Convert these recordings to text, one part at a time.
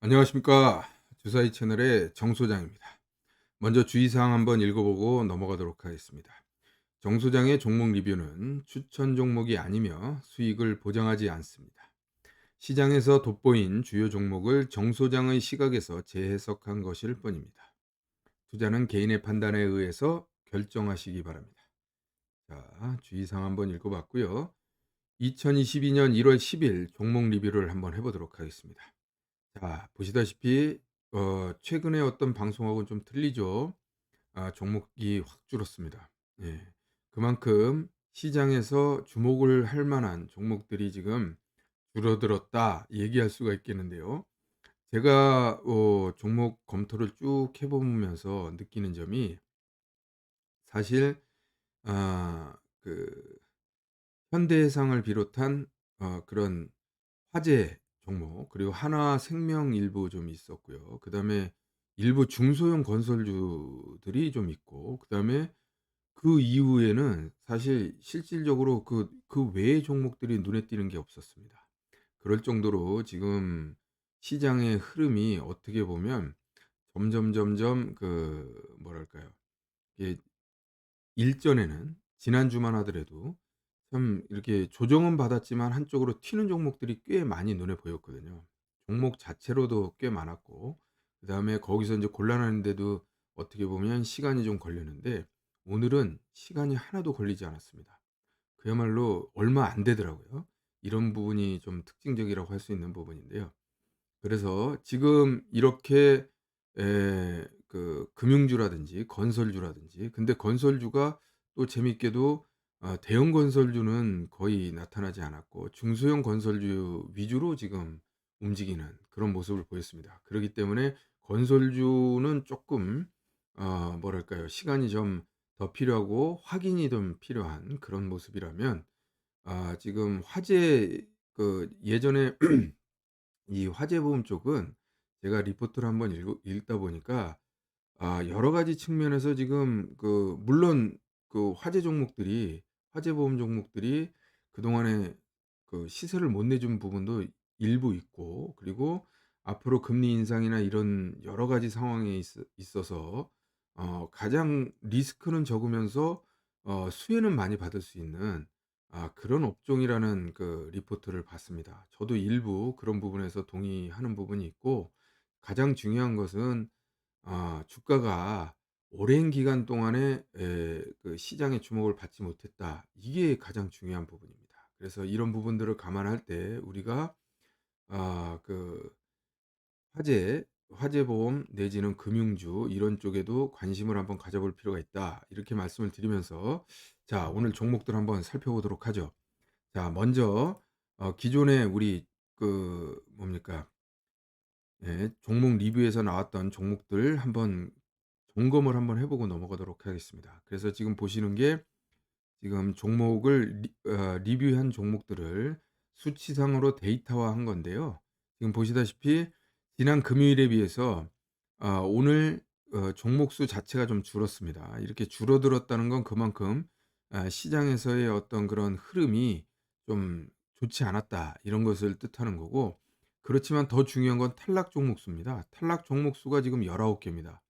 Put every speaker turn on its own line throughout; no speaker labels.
안녕하십니까. 주사위 채널의 정 소장입니다. 먼저 주의사항 한번 읽어보고 넘어가도록 하겠습니다. 정 소장의 종목 리뷰는 추천 종목이 아니며 수익을 보장하지 않습니다. 시장에서 돋보인 주요 종목을 정 소장의 시각에서 재해석한 것일 뿐입니다. 투자는 개인의 판단에 의해서 결정하시기 바랍니다. 자, 주의사항 한번 읽어봤고요. 2022년 1월 10일 종목 리뷰를 한번 해보도록 하겠습니다. 자, 보시다시피 최근에 어떤 방송하고는 좀 틀리죠. 종목이 확 줄었습니다. 예. 그만큼 시장에서 주목을 할 만한 종목들이 지금 줄어들었다 얘기할 수가 있겠는데요. 제가 종목 검토를 쭉 해 보면서 느끼는 점이 사실 그 현대해상을 비롯한 그런 화재 종목, 그리고 하나생명 일부 좀 있었고요. 그다음에 일부 중소형 건설주들이 좀 있고, 그다음에 그 이후에는 사실 실질적으로 그 외의 종목들이 눈에 띄는 게 없었습니다. 그럴 정도로 지금 시장의 흐름이 어떻게 보면 점점 뭐랄까요? 이게 일전에는 지난주만 하더라도 참 이렇게 조정은 받았지만 한쪽으로 튀는 종목들이 꽤 많이 눈에 보였거든요. 종목 자체로도 꽤 많았고, 그다음에 거기서 이제 골라내는데도 어떻게 보면 시간이 좀 걸렸는데, 오늘은 시간이 하나도 걸리지 않았습니다. 그야말로 얼마 안 되더라고요. 이런 부분이 좀 특징적이라고 할 수 있는 부분인데요. 그래서 지금 이렇게 금융주라든지 건설주라든지, 근데 건설주가 또 재밌게도 대형 건설주는 거의 나타나지 않았고 중소형 건설주 위주로 지금 움직이는 그런 모습을 보였습니다. 그렇기 때문에 건설주는 조금 뭐랄까요? 시간이 좀 더 필요하고 확인이 좀 필요한 그런 모습이라면, 지금 화재 예전에 이 화재보험 쪽은 제가 리포트를 한번 읽다 보니까 여러 가지 측면에서 지금 물론 화재 종목들이, 화재보험 종목들이 그동안에 시세를 못 내준 부분도 일부 있고, 그리고 앞으로 금리 인상이나 이런 여러 가지 상황에 있어서 가장 리스크는 적으면서 수혜는 많이 받을 수 있는 그런 업종이라는 리포트를 봤습니다. 저도 일부 그런 부분에서 동의하는 부분이 있고, 가장 중요한 것은 주가가 오랜 기간 동안에 시장의 주목을 받지 못했다. 이게 가장 중요한 부분입니다. 그래서 이런 부분들을 감안할 때 우리가 그 화재보험 내지는 금융주 이런 쪽에도 관심을 한번 가져볼 필요가 있다. 이렇게 말씀을 드리면서, 자, 오늘 종목들 한번 살펴보도록 하죠. 자, 먼저 기존에 우리 뭡니까? 예, 종목 리뷰에서 나왔던 종목들 한번 점검을 한번 해 보고 넘어가도록 하겠습니다. 그래서 지금 보시는 게, 지금 종목을 리뷰한 종목들을 수치상으로 데이터화한 건데요. 지금 보시다시피 지난 금요일에 비해서 오늘 종목 수 자체가 좀 줄었습니다. 이렇게 줄어들었다는 건 그만큼 시장에서의 어떤 그런 흐름이 좀 좋지 않았다, 이런 것을 뜻하는 거고, 그렇지만 더 중요한 건 탈락 종목 수입니다. 탈락 종목 수가 지금 19 개입니다.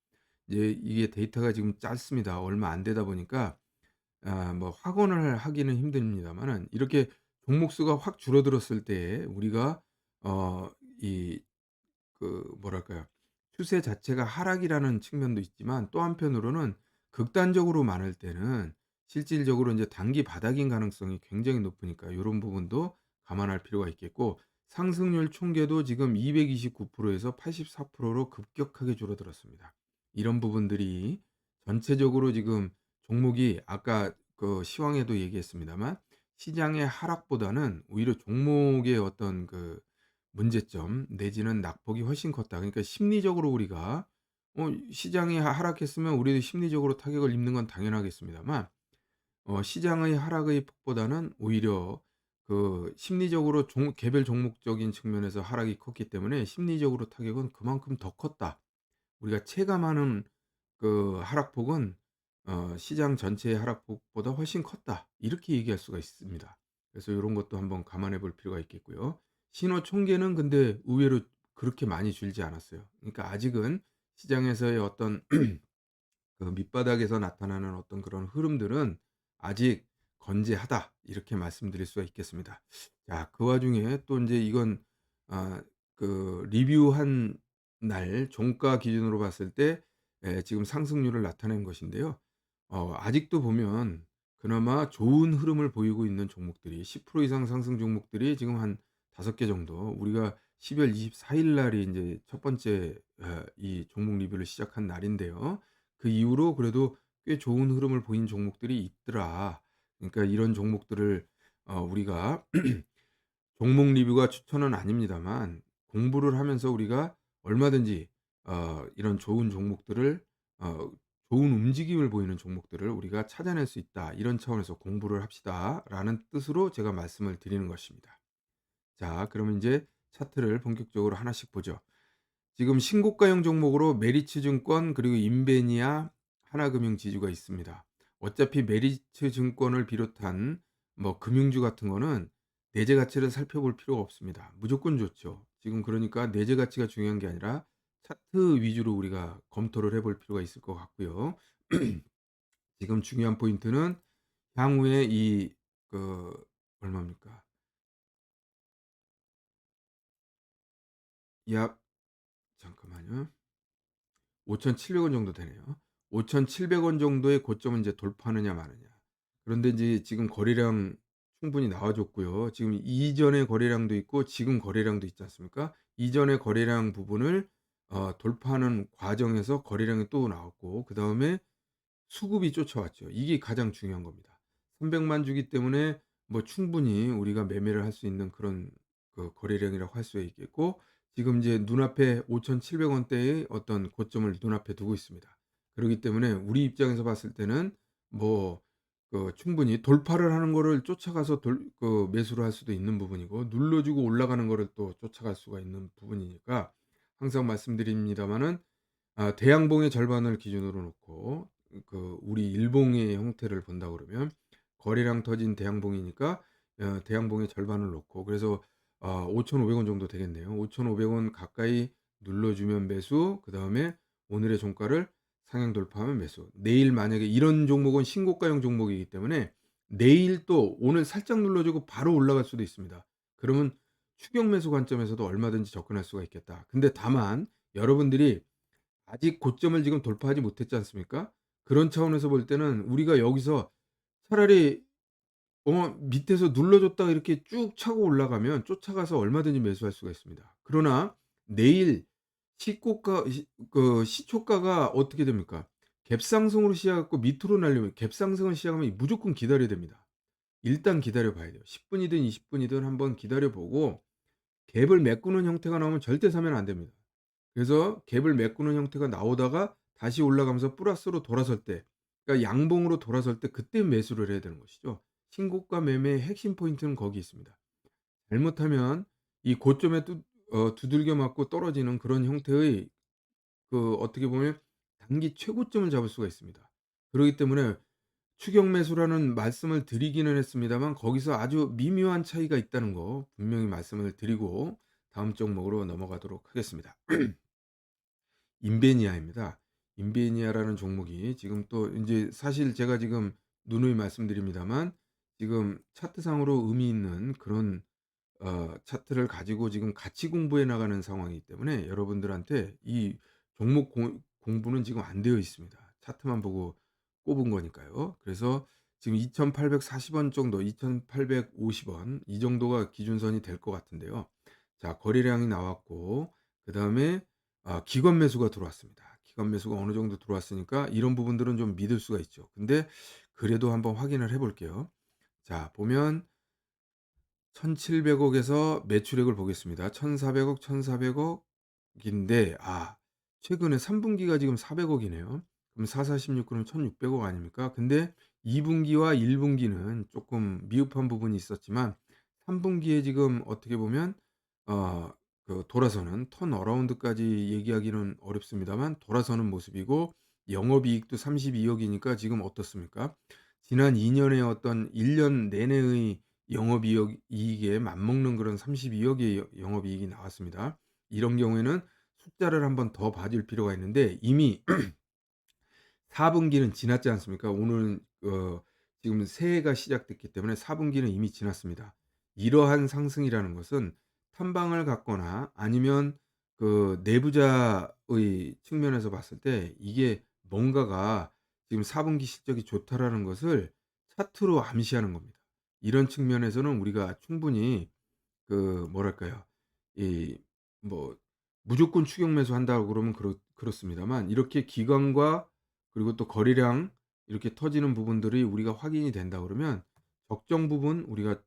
이제 이게 데이터가 지금 짧습니다. 얼마 안 되다 보니까 뭐 확언을 하기는 힘듭니다만은, 이렇게 종목 수가 확 줄어들었을 때 우리가 이 뭐랄까요? 추세 자체가 하락이라는 측면도 있지만, 또 한편으로는 극단적으로 많을 때는 실질적으로 이제 단기 바닥인 가능성이 굉장히 높으니까 요런 부분도 감안할 필요가 있겠고, 상승률 총계도 지금 229% 에서 84% 로 급격하게 줄어들었습니다. 이런 부분들이 전체적으로 지금 종목이, 아까 시황에도 얘기했습니다만, 시장의 하락보다는 오히려 종목의 어떤 문제점 내지는 낙폭이 훨씬 컸다. 그러니까 심리적으로 우리가 시장이 하락했으면 우리도 심리적으로 타격을 입는 건 당연하겠습니다만, 시장의 하락의 폭보다는 오히려 심리적으로 개별 종목적인 측면에서 하락이 컸기 때문에 심리적으로 타격은 그만큼 더 컸다. 우리가 체감하는 하락폭은 시장 전체의 하락폭보다 훨씬 컸다. 이렇게 얘기할 수가 있습니다. 그래서 이런 것도 한번 감안해 볼 필요가 있겠고요. 신호 총계는 근데 의외로 그렇게 많이 줄지 않았어요. 그러니까 아직은 시장에서의 어떤 그 밑바닥에서 나타나는 어떤 그런 흐름들은 아직 건재하다 이렇게 말씀드릴 수가 있겠습니다. 자, 그 와중에 또 인제 이건 아 그 리뷰한 날 종가 기준으로 봤을 때 지금 상승률을 나타낸 것인데요. 아직도 보면 그나마 좋은 흐름을 보이고 있는 종목들이 10% 이상 상승 종목들이 지금 한 5개 정도, 우리가 12월 24일 날이 인제 첫 번째 이 종목 리뷰를 시작한 날인데요. 그 이후로 그래도 꽤 좋은 흐름을 보인 종목들이 있더라. 그러니까 이런 종목들을 우리가 종목 리뷰가 추천은 아닙니다만 공부를 하면서 우리가 얼마든지 이런 좋은 종목들을 어 좋은 움직임을 보이는 종목들을 우리가 찾아낼 수 있다. 이런 차원에서 공부를 합시다라는 뜻으로 제가 말씀을 드리는 것입니다. 자, 그러면 인제 차트를 본격적으로 하나씩 보죠. 지금 신고가형 종목으로 메리츠증권 그리고 인베니아, 하나금융지주가 있습니다. 어차피 메리츠증권을 비롯한 뭐 금융주 같은 거는 내재 가치를 살펴볼 필요가 없습니다. 무조건 좋죠. 지금 그러니까 내재 가치가 중요한 게 아니라 차트 위주로 우리가 검토를 해볼 필요가 있을 것 같고요. 지금 중요한 포인트는 향후에 이 그 얼마입니까? 약 잠깐만요. 5,700원 정도 되네요. 5,700원 정도의 고점은 이제 돌파하느냐 마느냐. 그런데 인제 지금 거래량 충분히 나와 줬고요. 지금 이전의 거래량도 있고 지금 거래량도 있지 않습니까? 이전의 거래량 부분을 돌파하는 과정에서 거래량이 또 나왔고, 그다음에 수급이 쫓아왔죠. 이게 가장 중요한 겁니다. 300만 주기 때문에 뭐 충분히 우리가 매매를 할 수 있는 그런 그 거래량이라고 할 수 있겠고, 지금 이제 눈앞에 5,700 원대의 어떤 고점을 눈앞에 두고 있습니다. 그러기 때문에 우리 입장에서 봤을 때는 뭐 충분히 돌파를 하는 거를 쫓아가서 매수를 할 수도 있는 부분이고, 눌러 주고 올라가는 거를 또 쫓아갈 수가 있는 부분이니까 항상 말씀드립니다마는 대양봉의 절반을 기준으로 놓고 우리 일봉의 형태를 본다 그러면 거래량 터진 대양봉이니까 대양봉의 절반을 놓고, 그래서 5,500원 정도 되겠네요. 5,500원 가까이 눌러주면 매수, 그다음에 오늘의 종가를 상향 돌파하면 매수. 내일 만약에 이런 종목은 신고가형 종목이기 때문에 내일 또 오늘 살짝 눌러주고 바로 올라갈 수도 있습니다. 그러면 추격 매수 관점에서도 얼마든지 접근할 수가 있겠다. 근데 다만 여러분들이 아직 고점을 지금 돌파하지 못했지 않습니까? 그런 차원에서 볼 때는 우리가 여기서 차라리 밑에서 눌러줬다가 이렇게 쭉 차고 올라가면 쫓아가서 얼마든지 매수할 수가 있습니다. 그러나 내일 시초가가 어떻게 됩니까? 갭상승으로 시작해 갖고 밑으로 날리면, 갭상승을 시작하면 무조건 기다려야 됩니다. 일단 기다려 봐야 돼요. 10 분이든 20 분이든 한번 기다려 보고 갭을 메꾸는 형태가 나오면 절대 사면 안 됩니다. 그래서 갭을 메꾸는 형태가 나오다가 다시 올라가면서 플러스로 돌아설 때, 그러니까 양봉으로 돌아설 때 그때 매수를 해야 되는 것이죠. 신고가 매매의 핵심 포인트는 거기 있습니다. 잘못하면 이 고점에 두들겨 맞고 떨어지는 그런 형태의 어떻게 보면 단기 최고점을 잡을 수가 있습니다. 그러기 때문에 추격 매수라는 말씀을 드리기는 했습니다만 거기서 아주 미묘한 차이가 있다는 거 분명히 말씀을 드리고 다음 종목으로 넘어가도록 하겠습니다. 인베니아입니다. 인베니아라는 종목이 지금 또 인제 사실 제가 지금 누누이 말씀드립니다만 지금 차트상으로 의미 있는 그런 차트를 가지고 지금 같이 공부해 나가는 상황이기 때문에 여러분들한테 이 종목 공부는 지금 안 되어 있습니다. 차트만 보고 꼽은 거니까요. 그래서 지금 2,840원 정도, 2,850원 이 정도가 기준선이 될 것 같은데요. 자, 거래량이 나왔고 그다음에 기관 매수가 들어왔습니다. 기관 매수가 어느 정도 들어왔으니까 이런 부분들은 좀 믿을 수가 있죠. 근데 그래도 한번 확인을 해 볼게요. 자, 보면 1,700 억에서 매출액을 보겠습니다. 1,400 억, 1,400 억인데 최근에 3 분기가 지금 400 억이네요. 그럼 4, 4, 16 그러면 1,600억 아닙니까? 근데 2 분기와 1 분기는 쪼끔 미흡한 부분이 있었지만 3 분기에 지금 어떻게 보면 어 돌아서는 턴어라운드까지 얘기하기는 어렵습니다만 돌아서는 모습이고, 영업이익도 32 억이니까 지금 어떻습니까? 지난 2 년의 어떤 1년 내내의 이익에 맞먹는 그런 32 억의 영업이익이 나왔습니다. 이런 경우에는 숫자를 한번 더 봐줄 필요가 있는데 이미 4 분기는 지났지 않습니까? 오늘 지금 새해가 시작됐기 때문에 4 분기는 이미 지났습니다. 이러한 상승이라는 것은 탐방을 갔거나 아니면 그 내부자의 측면에서 봤을 때 이게 뭔가가 지금 4 분기 실적이 좋다라는 것을 차트로 암시하는 겁니다. 이런 측면에서는 우리가 충분히 그 뭐랄까요? 이 뭐 무조건 추격 매수한다고 그러면 그렇습니다만 이렇게 기관과 그리고 또 거래량 이렇게 터지는 부분들이 우리가 확인이 된다 그러면 적정 부분 우리가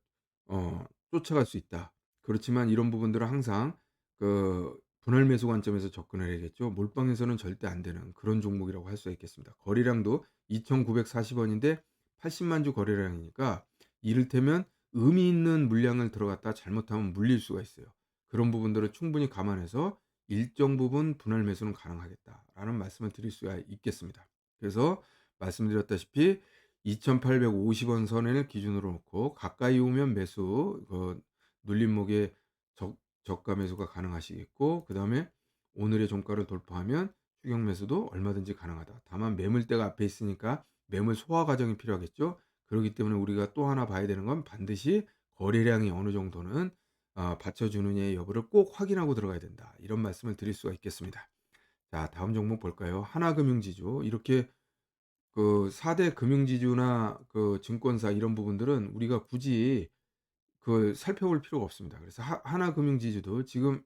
쫓아갈 수 있다. 그렇지만 이런 부분들은 항상 그 분할 매수 관점에서 접근을 해야겠죠. 몰빵해서는 절대 안 되는 그런 종목이라고 할 수가 있겠습니다. 거래량도 2,940 원인데 80만 주 거래량이니까 이를테면 의미 있는 물량을 들어갔다 잘못하면 물릴 수가 있어요. 그런 부분들을 충분히 감안해서 일정 부분 분할 매수는 가능하겠다라는 말씀을 드릴 수가 있겠습니다. 그래서 말씀드렸다시피 2,850원 선을 기준으로 놓고 가까이 오면 매수 눌림목에 저가 매수가 가능하시겠고 그다음에 오늘의 종가를 돌파하면 추격 매수도 얼마든지 가능하다. 다만 매물대가 앞에 있으니까 매물 소화 과정이 필요하겠죠. 그렇기 때문에 우리가 또 하나 봐야 되는 건 반드시 거래량이 어느 정도는 받쳐주느냐의 여부를 꼭 확인하고 들어가야 된다. 이런 말씀을 드릴 수가 있겠습니다. 자, 다음 종목 볼까요? 하나금융지주. 이렇게 그 4대 금융지주나 그 증권사 이런 부분들은 우리가 굳이 그 살펴볼 필요가 없습니다. 그래서 하나금융지주도 지금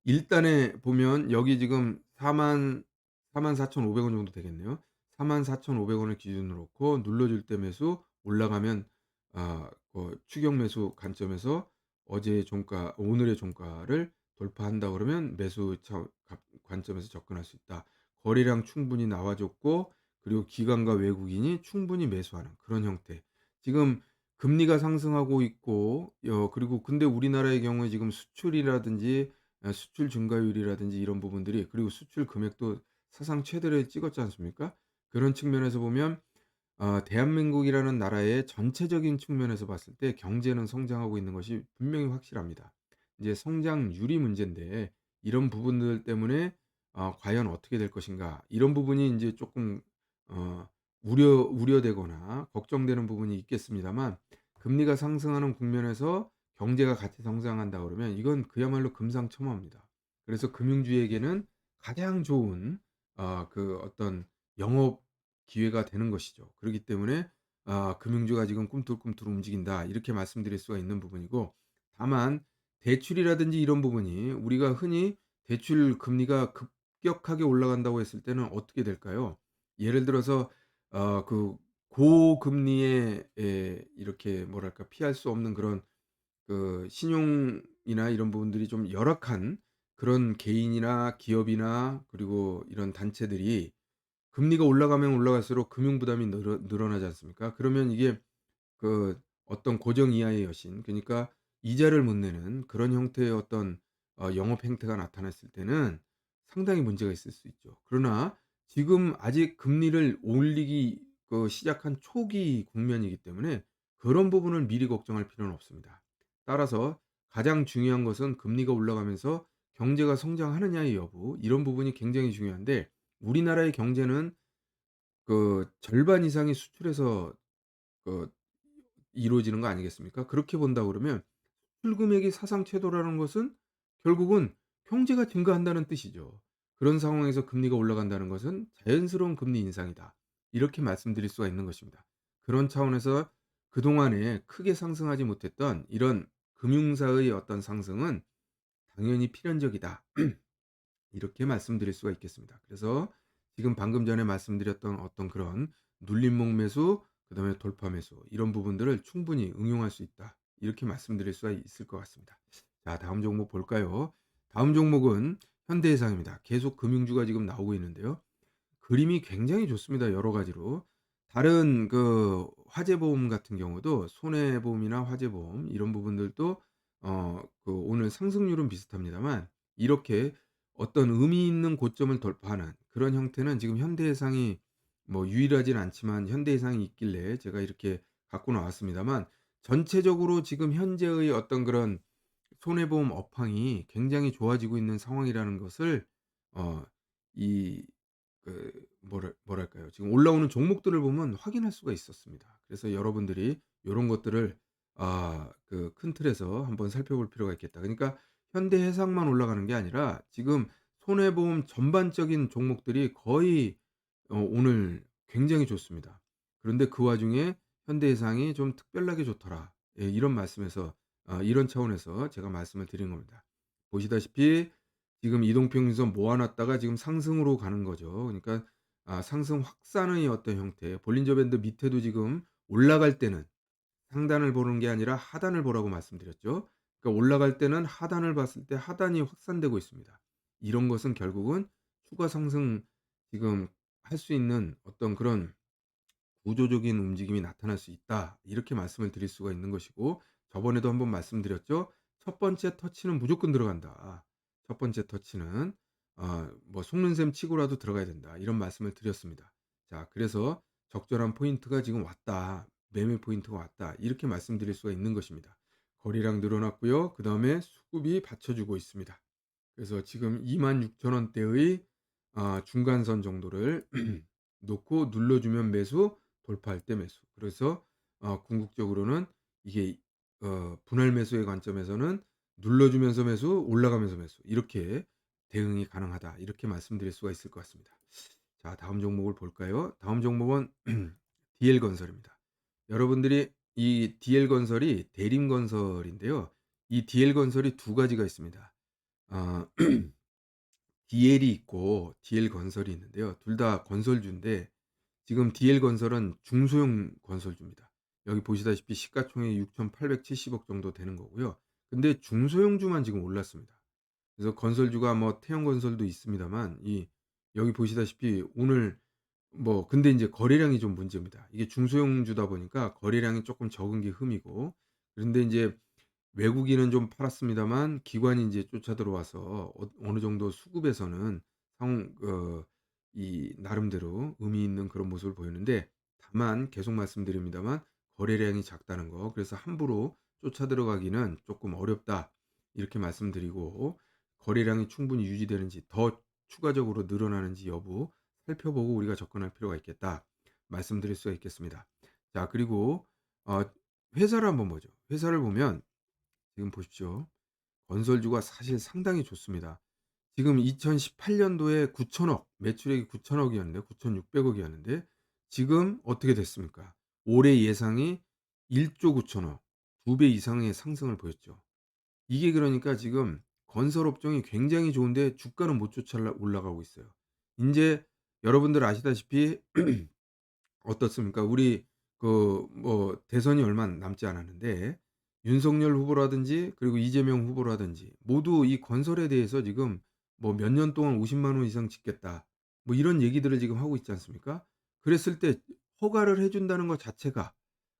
일단에 보면 여기 지금 44,500원 정도 되겠네요. 44,500 원을 기준으로 놓고 눌러줄 때 매수 올라가면 추격 매수 관점에서 어제의 종가 오늘의 종가를 돌파한다 그러면 매수 관점에서 접근할 수 있다. 거래량 충분히 나와 줬고 그리고 기관과 외국인이 충분히 매수하는 그런 형태. 지금 금리가 상승하고 있고 그리고 근데 우리나라의 경우에 지금 수출이라든지 수출 증가율이라든지 이런 부분들이 그리고 수출 금액도 사상 최대를 찍었지 않습니까? 그런 측면에서 보면 대한민국이라는 나라의 전체적인 측면에서 봤을 때 경제는 성장하고 있는 것이 분명히 확실합니다. 이제 성장률이 문제인데 이런 부분들 때문에 과연 어떻게 될 것인가 이런 부분이 이제 조금 어 우려되거나 걱정되는 부분이 있겠습니다만 금리가 상승하는 국면에서 경제가 같이 성장한다 그러면 이건 그야말로 금상첨화입니다. 그래서 금융주에게는 가장 좋은 그 어떤 영업 기회가 되는 것이죠. 그렇기 때문에 금융주가 지금 꿈틀꿈틀 움직인다. 이렇게 말씀드릴 수가 있는 부분이고 다만 대출이라든지 이런 부분이 우리가 흔히 대출 금리가 급격하게 올라간다고 했을 때는 어떻게 될까요? 예를 들어서 그 고금리에 이렇게 뭐랄까 피할 수 없는 그런 그 신용이나 이런 부분들이 좀 열악한 그런 개인이나 기업이나 그리고 이런 단체들이 금리가 올라가면 올라갈수록 금융 부담이 늘어나지 않습니까? 그러면 이게 그 어떤 고정 이하의 여신 그러니까 이자를 못 내는 그런 형태의 어떤 영업 행태가 나타났을 때는 상당히 문제가 있을 수 있죠. 그러나 지금 아직 금리를 올리기 시작한 초기 국면이기 때문에 그런 부분을 미리 걱정할 필요는 없습니다. 따라서 가장 중요한 것은 금리가 올라가면서 경제가 성장하느냐의 여부 이런 부분이 굉장히 중요한데 우리나라의 경제는 그 절반 이상이 수출에서 그 이루어지는 거 아니겠습니까? 그렇게 본다 그러면 수출 금액이 사상 최고라는 것은 결국은 경제가 증가한다는 뜻이죠. 그런 상황에서 금리가 올라간다는 것은 자연스러운 금리 인상이다. 이렇게 말씀드릴 수가 있는 것입니다. 그런 차원에서 그동안에 크게 상승하지 못했던 이런 금융사의 어떤 상승은 당연히 필연적이다. 이렇게 말씀드릴 수가 있겠습니다. 그래서 지금 방금 전에 말씀드렸던 어떤 그런 눌림목 매수, 그다음에 돌파 매수 이런 부분들을 충분히 응용할 수 있다. 이렇게 말씀드릴 수가 있을 것 같습니다. 자, 다음 종목 볼까요? 다음 종목은 현대해상입니다. 계속 금융주가 지금 나오고 있는데요. 그림이 굉장히 좋습니다. 여러 가지로. 다른 그 화재보험 같은 경우도 손해보험이나 화재보험 이런 부분들도 오늘 상승률은 비슷합니다만 이렇게 어떤 의미 있는 고점을 돌파하는 그런 형태는 지금 현대해상이 뭐 유일하진 않지만 현대해상이 있길래 제가 이렇게 갖고 나왔습니다만 전체적으로 지금 현재의 어떤 그런 손해보험 업황이 굉장히 좋아지고 있는 상황이라는 것을 어 이 뭐랄까요. 지금 올라오는 종목들을 보면 확인할 수가 있었습니다. 그래서 여러분들이 요런 것들을 큰 틀에서 한번 살펴볼 필요가 있겠다. 그러니까 현대해상만 올라가는 게 아니라 지금 손해보험 전반적인 종목들이 거의 오늘 굉장히 좋습니다. 그런데 그 와중에 현대해상이 좀 특별하게 좋더라. 예, 이런 말씀에서 이런 차원에서 제가 말씀을 드린 겁니다. 보시다시피 지금 이동평균선 모아 놨다가 지금 상승으로 가는 거죠. 그러니까 상승 확산의 어떤 형태, 볼린저 밴드 밑에도 지금 올라갈 때는 상단을 보는 게 아니라 하단을 보라고 말씀드렸죠. 그러니까 올라갈 때는 하단을 봤을 때 하단이 확산되고 있습니다. 이런 것은 결국은 추가 상승 지금 할 수 있는 어떤 그런 구조적인 움직임이 나타날 수 있다. 이렇게 말씀을 드릴 수가 있는 것이고, 저번에도 한번 말씀드렸죠. 첫 번째 터치는 무조건 들어간다. 첫 번째 터치는 뭐 속는 셈 치고라도 들어가야 된다. 이런 말씀을 드렸습니다. 자, 그래서 적절한 포인트가 지금 왔다. 매매 포인트가 왔다. 이렇게 말씀드릴 수가 있는 것입니다. 거래량 늘어났고요. 그다음에 수급이 받쳐주고 있습니다. 그래서 지금 26,000 원대의 중간선 정도를 놓고 눌러주면 매수, 돌파할 때 매수. 그래서 궁극적으로는 이게 분할 매수의 관점에서는 눌러주면서 매수, 올라가면서 매수 이렇게 대응이 가능하다. 이렇게 말씀드릴 수가 있을 것 같습니다. 자, 다음 종목을 볼까요? 다음 종목은 DL건설입니다. 여러분들이 이 DL건설이 대림건설인데요. 이 DL건설이 두 가지가 있습니다. 어 DL이 있고 DL건설이 있는데요. 둘 다 건설주인데 지금 DL건설은 중소형 건설주입니다. 여기 보시다시피 시가총액이 6,870억 정도 되는 거고요. 근데 중소형주만 지금 올랐습니다. 그래서 건설주가 뭐 태영건설도 있습니다만 여기 보시다시피 오늘 근데 인제 거래량이 좀 문제입니다. 이게 중소형주다 보니까 거래량이 쪼끔 적은 게 흠이고, 그런데 인제 외국인은 좀 팔았습니다만 기관이 인제 쫓아 들어와서 어느 정도 수급에서는 상 이 나름대로 의미 있는 그런 모습을 보이는데, 다만 계속 말씀드립니다만 거래량이 작다는 거, 그래서 함부로 쫓아 들어가기는 쪼끔 어렵다. 이렇게 말씀드리고, 거래량이 충분히 유지되는지 더 추가적으로 늘어나는지 여부 살펴보고 우리가 접근할 필요가 있겠다. 말씀드릴 수가 있겠습니다. 자, 그리고 어 회사를 한번 보죠. 회사를 보면 지금 보십시오. 건설주가 사실 상당히 좋습니다. 지금 2018 년도에 9천억, 매출액이 9천억 이었는데 9,600억 이었는데 지금 어떻게 됐습니까? 올해 예상이 1조 9천억, 2배 이상의 상승을 보였죠. 이게 그러니까 지금 건설 업종이 굉장히 좋은데 주가는 못 쫓아 올라가고 있어요. 인제 여러분들 아시다시피 어떻습니까? 우리 대선이 얼마 남지 않았는데 윤석열 후보라든지 그리고 이재명 후보라든지 모두 이 건설에 대해서 지금 뭐 "몇 년 동안 50만 원 이상 짓겠다." 뭐 이런 얘기들을 지금 하고 있지 않습니까? 그랬을 때 허가를 해 준다는 것 자체가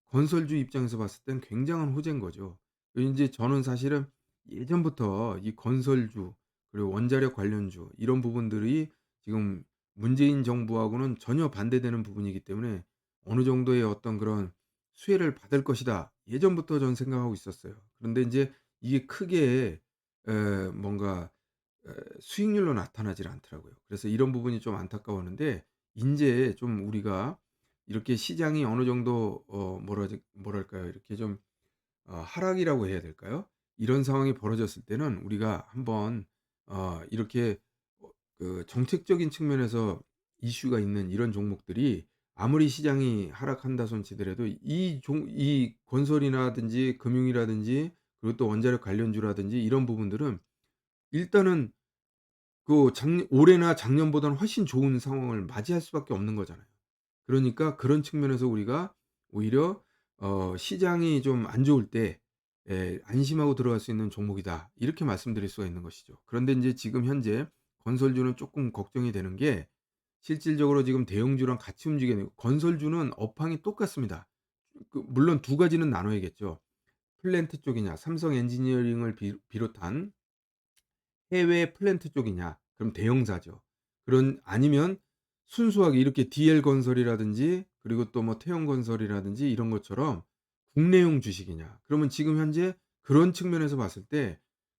건설주 입장에서 봤을 땐 굉장한 호재인 거죠. 인제 저는 사실은 예전부터 이 건설주 그리고 원자력 관련주 이런 부분들이 지금 문재인 정부하고는 전혀 반대되는 부분이기 때문에 어느 정도의 어떤 그런 수혜를 받을 것이다. 예전부터 저는 생각하고 있었어요. 그런데 인제 이게 크게 뭔가 수익률로 나타나질 않더라고요. 그래서 이런 부분이 좀 안타까웠는데, 인제 좀 우리가 이렇게 시장이 어느 정도 뭐랄까요? 이렇게 좀 하락이라고 해야 될까요? 이런 상황이 벌어졌을 때는 우리가 한번 이렇게 정책적인 측면에서 이슈가 있는 이런 종목들이 아무리 시장이 하락한다 손치더라도 이 건설이라든지 금융이라든지 그리고 또 원자력 관련주라든지 이런 부분들은 일단은 올해나 작년보다는 훨씬 좋은 상황을 맞이할 수밖에 없는 거잖아요. 그러니까 그런 측면에서 우리가 오히려 시장이 좀 안 좋을 때 안심하고 들어갈 수 있는 종목이다. 이렇게 말씀드릴 수가 있는 것이죠. 그런데 인제 지금 현재 건설주는 쪼끔 걱정이 되는 게, 실질적으로 지금 대형주랑 같이 움직이는 건설주는 업황이 똑같습니다. 물론 두 가지는 나눠야겠죠. 플랜트 쪽이냐, 삼성 엔지니어링을 비롯한 해외 플랜트 쪽이냐, 그럼 대형사죠. 아니면 순수하게 이렇게 DL건설이라든지 그리고 또 뭐 태영건설이라든지 이런 것처럼 국내용 주식이냐. 그러면 지금 현재 그런 측면에서 봤을 때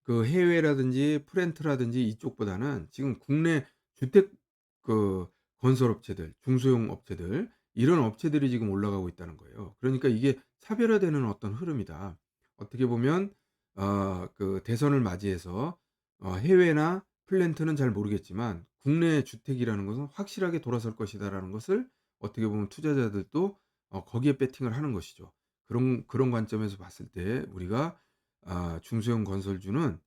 그 해외라든지 프렌트라든지 이쪽보다는 지금 국내 주택 그 건설업체들, 중소형 업체들 이런 업체들이 지금 올라가고 있다는 거예요. 그러니까 이게 차별화되는 어떤 흐름이다. 어떻게 보면 그 대선을 맞이해서 해외나 플랜트는 잘 모르겠지만 국내 주택이라는 것은 확실하게 돌아설 것이다라는 것을 어떻게 보면 투자자들도 거기에 베팅을 하는 것이죠. 그런 관점에서 봤을 때 우리가 중소형 건설주는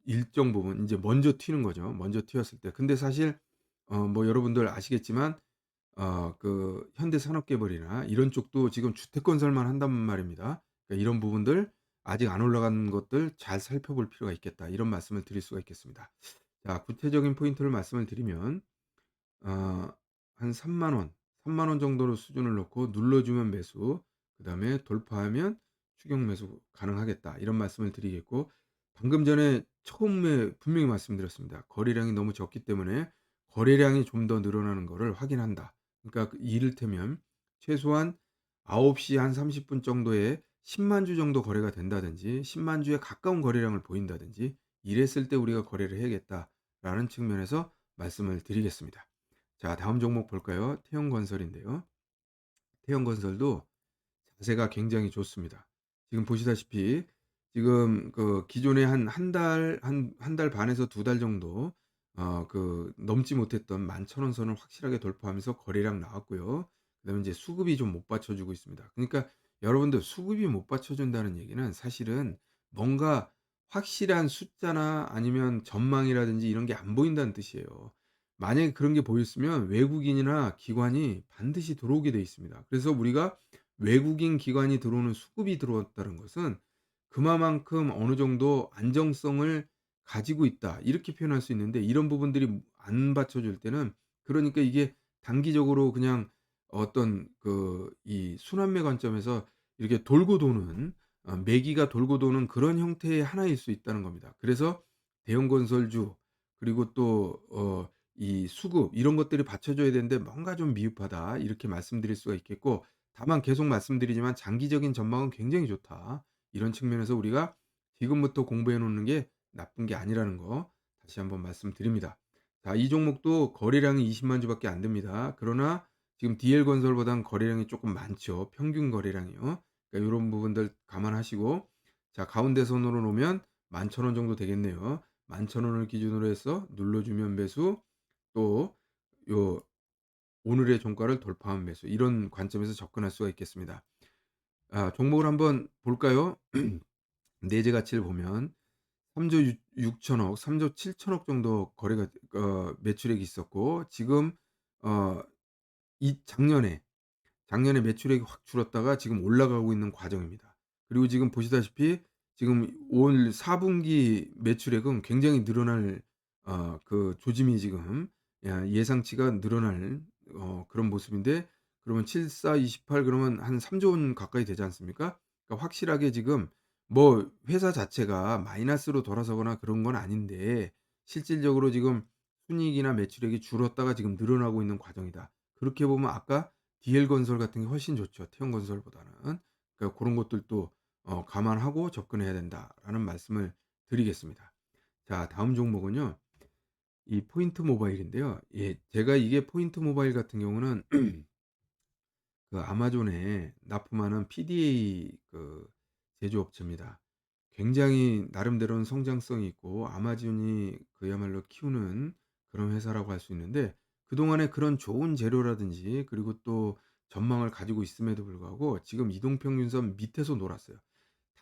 일정 부분 인제 먼저 튀는 거죠. 먼저 튀었을 때. 근데 사실 뭐 여러분들 아시겠지만 그 현대산업개발이나 이런 쪽도 지금 주택 건설만 한단 말입니다. 그러니까 이런 부분들 아직 안 올라간 것들 잘 살펴볼 필요가 있겠다. 이런 말씀을 드릴 수가 있겠습니다. 자, 구체적인 포인트를 말씀을 드리면 어 한 3만 원 정도로 수준을 놓고 눌러주면 매수, 그다음에 돌파하면 추격 매수 가능하겠다. 이런 말씀을 드리겠고, 방금 전에 처음에 분명히 말씀드렸습니다. 거래량이 너무 적기 때문에 거래량이 좀 더 늘어나는 거를 확인한다. 그러니까 이를테면 최소한 9시 한 30분 정도에 10만 주 정도 거래가 된다든지 10만 주에 가까운 거래량을 보인다든지 이랬을 때 우리가 거래를 해야겠다라는 측면에서 말씀을 드리겠습니다. 자, 다음 종목 볼까요? 태형건설인데요. 태형건설도 자세가 굉장히 좋습니다. 지금 보시다시피 지금 그 기존에 한 달 반에서 2달 정도 그 넘지 못했던 11,000원 선을 확실하게 돌파하면서 거래량 나왔고요. 그다음에 이제 수급이 좀 못 받쳐주고 있습니다. 그러니까 여러분들 수급이 못 받쳐준다는 얘기는 사실은 뭔가 확실한 숫자나 아니면 전망이라든지 이런 게 안 보인다는 뜻이에요. 만약에 그런 게 보였으면 외국인이나 기관이 반드시 들어오게 돼 있습니다. 그래서 우리가 외국인 기관이 들어오는 수급이 들어왔다는 것은 그만큼 어느 정도 안정성을 가지고 있다. 이렇게 표현할 수 있는데 이런 부분들이 안 받쳐줄 때는 그러니까 이게 단기적으로 그냥 어떤 그 이 순환매 관점에서 이렇게 돌고 도는 매기가 돌고 도는 그런 형태의 하나일 수 있다는 겁니다. 그래서 대형 건설주 그리고 또 이 수급 이런 것들이 받쳐줘야 되는데 뭔가 좀 미흡하다. 이렇게 말씀드릴 수가 있겠고, 다만 계속 말씀드리지만 장기적인 전망은 굉장히 좋다. 이런 측면에서 우리가 지금부터 공부해 놓는 게 나쁜 게 아니라는 거 다시 한번 말씀드립니다. 자, 이 종목도 거래량이 20만 주밖에 안 됩니다. 그러나 지금 DL건설보단 거래량이 조금 많죠. 평균 거래량이요. 그러니까 요런 부분들 감안하시고, 자, 가운데 선으로 놓으면 11,000원 정도 되겠네요. 11,000원을 기준으로 해서 눌러주면 매수, 또 요 오늘의 종가를 돌파한 매수, 이런 관점에서 접근할 수가 있겠습니다. 종목을 한번 볼까요? 내재 가치를 보면 3조 6천억, 3조 7천억 정도 거래가 매출액이 있었고, 지금 어 이 작년에 매출액이 확 줄었다가 지금 올라가고 있는 과정입니다. 그리고 지금 보시다시피 지금 올 4 분기 매출액은 굉장히 늘어날 그 조짐이 지금 예상치가 늘어날 그런 모습인데, 그러면 7, 4, 28 그러면 한 3조 원 가까이 되지 않습니까? 그러니까 확실하게 지금 뭐 회사 자체가 마이너스로 돌아서거나 그런 건 아닌데 실질적으로 지금 순이익이나 매출액이 줄었다가 지금 늘어나고 있는 과정이다. 그렇게 보면 아까 DL건설 같은 게 훨씬 좋죠, 태형건설보다는. 그러니까 고런 것들도 감안하고 접근해야 된다라는 말씀을 드리겠습니다. 자, 다음 종목은요. 이 포인트 모바일인데요. 예, 제가 이게 포인트 모바일 같은 경우는 그 아마존에 납품하는 PDA 그 제조업체입니다. 굉장히 나름대로는 성장성이 있고 아마존이 그야말로 키우는 그런 회사라고 할 수 있는데, 그동안에 그런 좋은 재료라든지 그리고 또 전망을 가지고 있음에도 불구하고 지금 이동평균선 밑에서 놀았어요.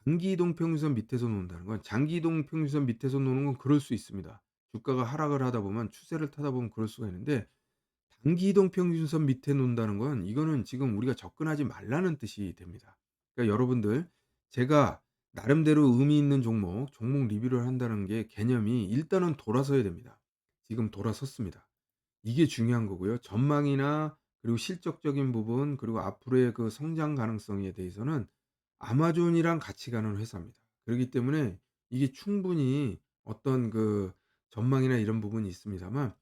단기 이동평균선 밑에서 논다는 건, 장기 이동평균선 밑에서 노는 건 그럴 수 있습니다. 주가가 하락을 하다 보면 추세를 타다 보면 그럴 수가 있는데, 단기 이동 평균선 밑에 놓는다는 건 이거는 지금 우리가 접근하지 말라는 뜻이 됩니다. 그러니까 여러분들, 제가 나름대로 의미 있는 종목 리뷰를 한다는 게 개념이 일단은 돌아서야 됩니다. 지금 돌아섰습니다. 이게 중요한 거고요. 전망이나 그리고 실적적인 부분 그리고 앞으로의 그 성장 가능성에 대해서는 아마존이랑 같이 가는 회사입니다. 그렇기 때문에 이게 충분히 어떤 그 전망이나 이런 부분이 있습니다만,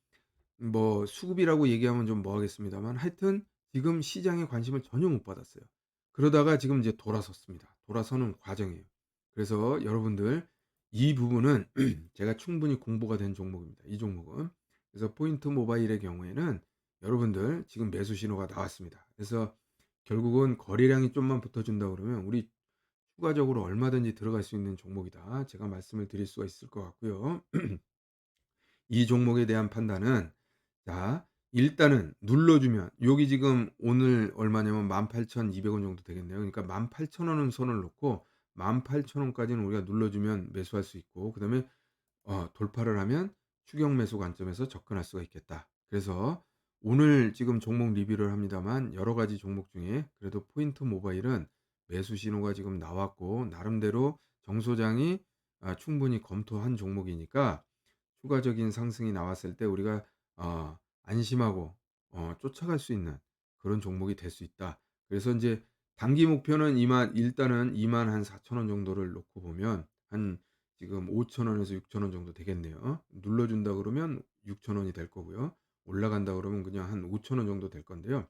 뭐 수급이라고 얘기하면 좀 뭐하겠습니다만 하여튼 지금 시장에 관심을 전혀 못 받았어요. 그러다가 지금 이제 돌아섰습니다. 돌아서는 과정이에요. 그래서 여러분들 이 부분은 제가 충분히 공부가 된 종목입니다, 이 종목은. 그래서 포인트 모바일의 경우에는 여러분들 지금 매수 신호가 나왔습니다. 그래서 결국은 거래량이 좀만 붙어준다 그러면 우리 추가적으로 얼마든지 들어갈 수 있는 종목이다, 제가 말씀을 드릴 수가 있을 것 같고요. 이 종목에 대한 판단은, 자, 일단은 눌러주면 여기 지금 오늘 얼마냐면 18,200원 정도 되겠네요. 그러니까 18,000원은 손을 놓고 18,000원까지는 우리가 눌러주면 매수할 수 있고, 그다음에 돌파를 하면 추격 매수 관점에서 접근할 수가 있겠다. 그래서 오늘 지금 종목 리뷰를 합니다만 여러 가지 종목 중에 그래도 포인트 모바일은 매수 신호가 지금 나왔고 나름대로 정 소장이 충분히 검토한 종목이니까 추가적인 상승이 나왔을 때 우리가 안심하고 쫓아갈 수 있는 그런 종목이 될 수 있다. 그래서 인제 단기 목표는 일단은 24,000원 정도를 놓고 보면 한 지금 5,000원에서 6,000원 정도 되겠네요. 눌러준다 그러면 6,000원이 될 거고요. 올라간다 그러면 그냥 한 5,000원 정도 될 건데요.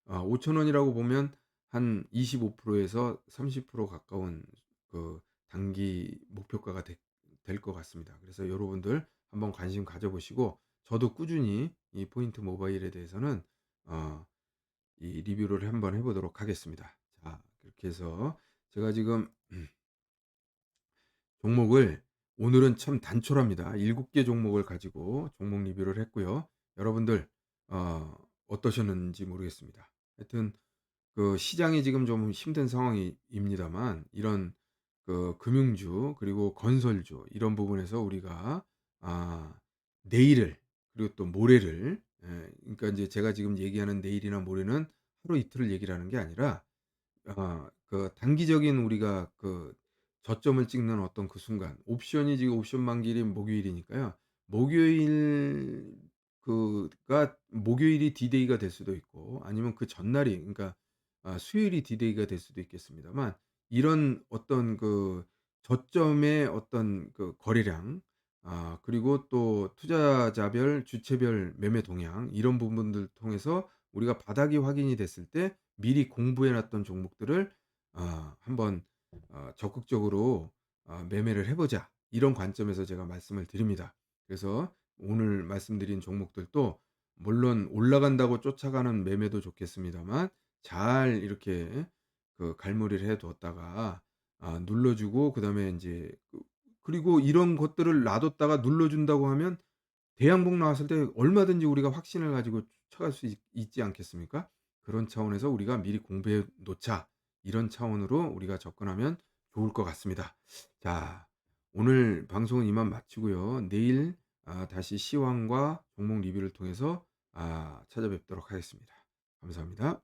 5,000원이라고 보면 한 25% 에서 30% 가까운 그 단기 목표가가 될 것 같습니다. 그래서 여러분들 한번 관심 가져보시고, 저도 꾸준히 이 포인트 모바일에 대해서는 어 이 리뷰를 한번 해 보도록 하겠습니다. 자, 그렇게 해서 제가 지금 종목을 오늘은 참 단촐합니다. 7개 종목을 가지고 종목 리뷰를 했고요. 여러분들 어떠셨는지 모르겠습니다. 하여튼 그 시장이 지금 좀 힘든 상황입니다만 이런 그 금융주 그리고 건설주 이런 부분에서 우리가 아 내일을 그리고 또 모레를, 그러니까 이제 제가 지금 얘기하는 내일이나 모레는 하루 이틀을 얘기를 하는 게 아니라 그 단기적인 우리가 그 저점을 찍는 어떤 그 순간, 옵션이 지금 옵션 만기일이 목요일이니까요. 목요일 그가 목요일이 디데이가 될 수도 있고 아니면 그 전날이, 그러니까 수요일이 디데이가 될 수도 있겠습니다만 이런 어떤 그 저점의 어떤 그 거래량, 그리고 또 투자자별 주체별 매매 동향 이런 부분들 통해서 우리가 바닥이 확인이 됐을 때 미리 공부해 놨던 종목들을 한번 적극적으로 매매를 해 보자, 이런 관점에서 제가 말씀을 드립니다. 그래서 오늘 말씀드린 종목들도 물론 올라간다고 쫓아가는 매매도 좋겠습니다만 잘 이렇게 그 갈무리를 해 뒀다가 눌러 주고 그다음에 인제 그리고 이런 것들을 놔뒀다가 눌러 준다고 하면 대양봉 나왔을 때 얼마든지 우리가 확신을 가지고 쫓아갈 수 있지 않겠습니까? 그런 차원에서 우리가 미리 공부해 놓자, 이런 차원으로 우리가 접근하면 좋을 것 같습니다. 자, 오늘 방송은 이만 마치고요. 내일 다시 시황과 종목 리뷰를 통해서 찾아뵙도록 하겠습니다. 감사합니다.